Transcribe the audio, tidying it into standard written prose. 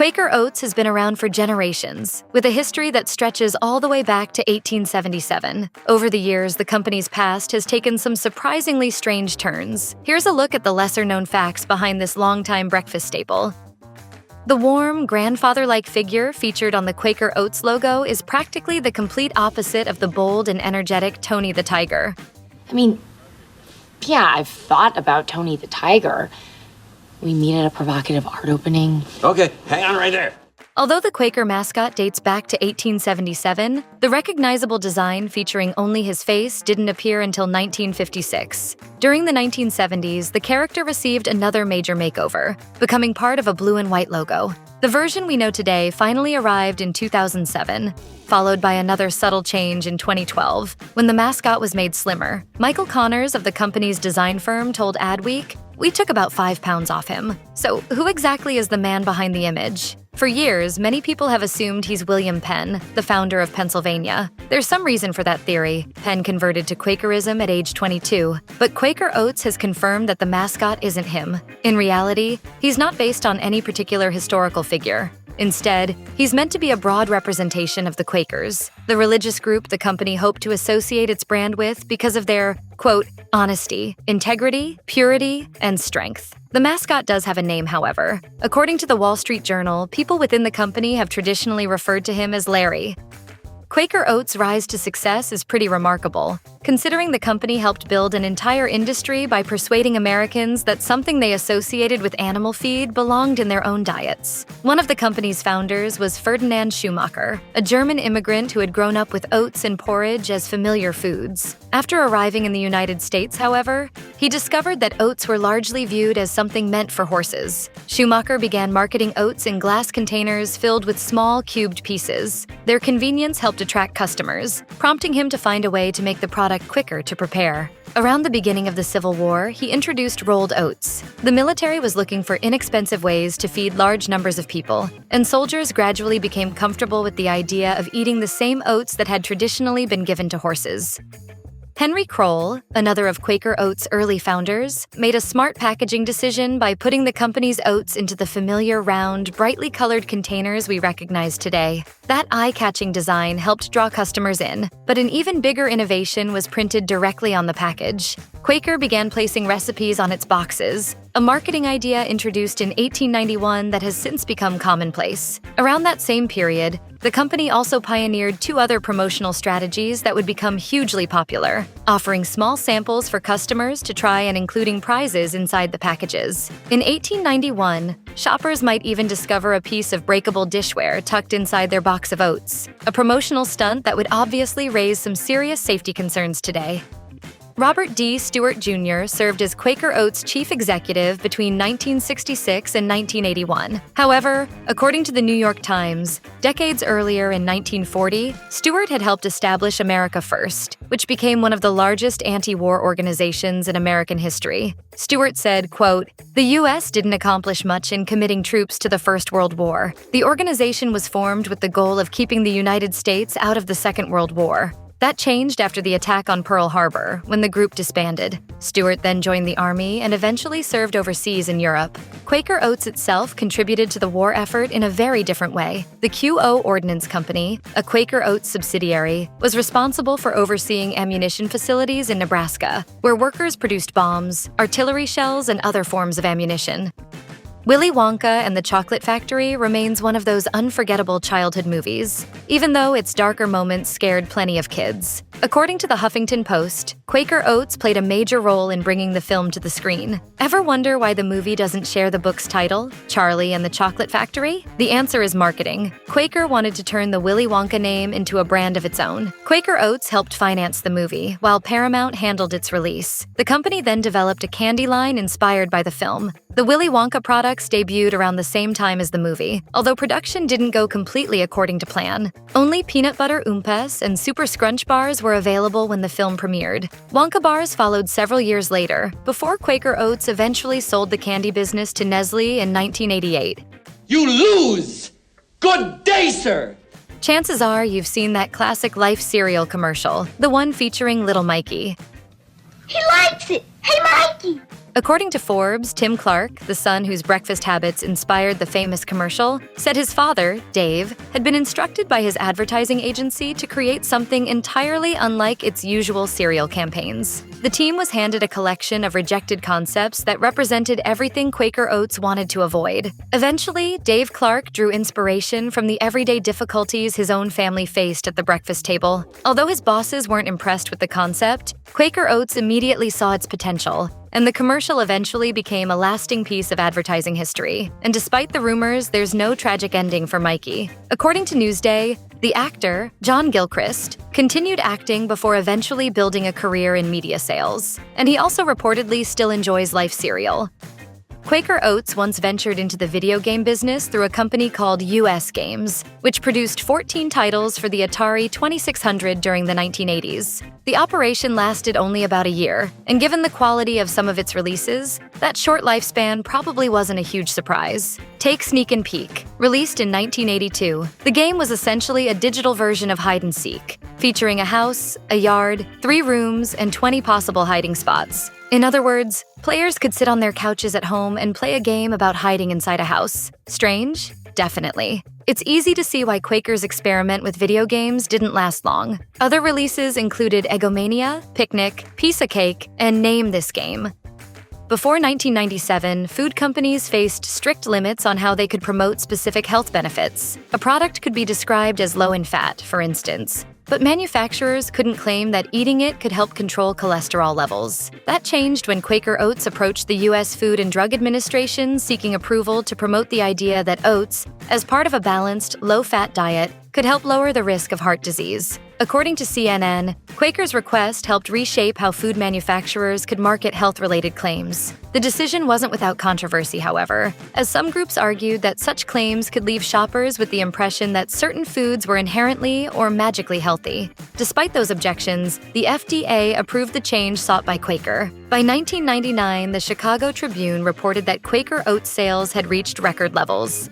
Quaker Oats has been around for generations, with a history that stretches all the way back to 1877. Over the years, the company's past has taken some surprisingly strange turns. Here's a look at the lesser-known facts behind this longtime breakfast staple. The warm, grandfather-like figure featured on the Quaker Oats logo is practically the complete opposite of the bold and energetic Tony the Tiger. I mean, yeah, I've thought about Tony the Tiger. We meet at a provocative art opening. Okay, hang on right there. Although the Quaker mascot dates back to 1877, the recognizable design featuring only his face didn't appear until 1956. During the 1970s, the character received another major makeover, becoming part of a blue and white logo. The version we know today finally arrived in 2007, followed by another subtle change in 2012, when the mascot was made slimmer. Michael Connors of the company's design firm told Adweek, "We took about 5 pounds off him." So who exactly is the man behind the image? For years, many people have assumed he's William Penn, the founder of Pennsylvania. There's some reason for that theory. Penn converted to Quakerism at age 22, but Quaker Oats has confirmed that the mascot isn't him. In reality, he's not based on any particular historical figure. Instead, he's meant to be a broad representation of the Quakers, the religious group the company hoped to associate its brand with because of their, quote, honesty, integrity, purity, and strength. The mascot does have a name, however. According to the Wall Street Journal, people within the company have traditionally referred to him as Larry. Quaker Oats' rise to success is pretty remarkable, considering the company helped build an entire industry by persuading Americans that something they associated with animal feed belonged in their own diets. One of the company's founders was Ferdinand Schumacher, a German immigrant who had grown up with oats and porridge as familiar foods. After arriving in the United States, however, he discovered that oats were largely viewed as something meant for horses. Schumacher began marketing oats in glass containers filled with small, cubed pieces. Their convenience helped attract customers, prompting him to find a way to make the product quicker to prepare. Around the beginning of the Civil War, he introduced rolled oats. The military was looking for inexpensive ways to feed large numbers of people, and soldiers gradually became comfortable with the idea of eating the same oats that had traditionally been given to horses. Henry Kroll, another of Quaker Oats' early founders, made a smart packaging decision by putting the company's oats into the familiar round, brightly colored containers we recognize today. That eye-catching design helped draw customers in, but an even bigger innovation was printed directly on the package. Quaker began placing recipes on its boxes, a marketing idea introduced in 1891 that has since become commonplace. Around that same period, the company also pioneered 2 other promotional strategies that would become hugely popular, offering small samples for customers to try and including prizes inside the packages. In 1891, shoppers might even discover a piece of breakable dishware tucked inside their box of oats, a promotional stunt that would obviously raise some serious safety concerns today. Robert D. Stewart Jr. served as Quaker Oats' chief executive between 1966 and 1981. However, according to the New York Times, decades earlier in 1940, Stewart had helped establish America First, which became one of the largest anti-war organizations in American history. Stewart said, quote, "The U.S. didn't accomplish much in committing troops to the First World War. The organization was formed with the goal of keeping the United States out of the Second World War. That changed after the attack on Pearl Harbor, when the group disbanded. Stewart then joined the Army and eventually served overseas in Europe. Quaker Oats itself contributed to the war effort in a very different way. The QO Ordnance Company, a Quaker Oats subsidiary, was responsible for overseeing ammunition facilities in Nebraska, where workers produced bombs, artillery shells, and other forms of ammunition. Willy Wonka and the Chocolate Factory remains one of those unforgettable childhood movies, even though its darker moments scared plenty of kids. According to the Huffington Post, Quaker Oats played a major role in bringing the film to the screen. Ever wonder why the movie doesn't share the book's title, Charlie and the Chocolate Factory? The answer is marketing. Quaker wanted to turn the Willy Wonka name into a brand of its own. Quaker Oats helped finance the movie, while Paramount handled its release. The company then developed a candy line inspired by the film. The Willy Wonka products debuted around the same time as the movie, although production didn't go completely according to plan. Only peanut butter Oompas and Super Scrunch bars were available when the film premiered. Wonka bars followed several years later, before Quaker Oats eventually sold the candy business to Nestle in 1988. You lose! Good day, sir! Chances are you've seen that classic Life cereal commercial, the one featuring little Mikey. He likes it! Hey, Mikey! According to Forbes, Tim Clark, the son whose breakfast habits inspired the famous commercial, said his father, Dave, had been instructed by his advertising agency to create something entirely unlike its usual cereal campaigns. The team was handed a collection of rejected concepts that represented everything Quaker Oats wanted to avoid. Eventually, Dave Clark drew inspiration from the everyday difficulties his own family faced at the breakfast table. Although his bosses weren't impressed with the concept, Quaker Oats immediately saw its potential, and the commercial eventually became a lasting piece of advertising history. And despite the rumors, there's no tragic ending for Mikey. According to Newsday, the actor, John Gilchrist, continued acting before eventually building a career in media sales, and he also reportedly still enjoys life cereal. Quaker Oats once ventured into the video game business through a company called US Games, which produced 14 titles for the Atari 2600 during the 1980s. The operation lasted only about a year, and given the quality of some of its releases, that short lifespan probably wasn't a huge surprise. Take Sneak and Peek. Released in 1982, the game was essentially a digital version of hide and seek, featuring a house, a yard, 3 rooms, and 20 possible hiding spots. In other words, players could sit on their couches at home and play a game about hiding inside a house. Strange? Definitely. It's easy to see why Quaker's experiment with video games didn't last long. Other releases included Eggomania, Picnic, Piece of Cake, and Name This Game. Before 1997, food companies faced strict limits on how they could promote specific health benefits. A product could be described as low in fat, for instance, but manufacturers couldn't claim that eating it could help control cholesterol levels. That changed when Quaker Oats approached the U.S. Food and Drug Administration seeking approval to promote the idea that oats, as part of a balanced, low-fat diet, could help lower the risk of heart disease. According to CNN, Quaker's request helped reshape how food manufacturers could market health-related claims. The decision wasn't without controversy, however, as some groups argued that such claims could leave shoppers with the impression that certain foods were inherently or magically healthy. Despite those objections, the FDA approved the change sought by Quaker. By 1999, the Chicago Tribune reported that Quaker Oats sales had reached record levels.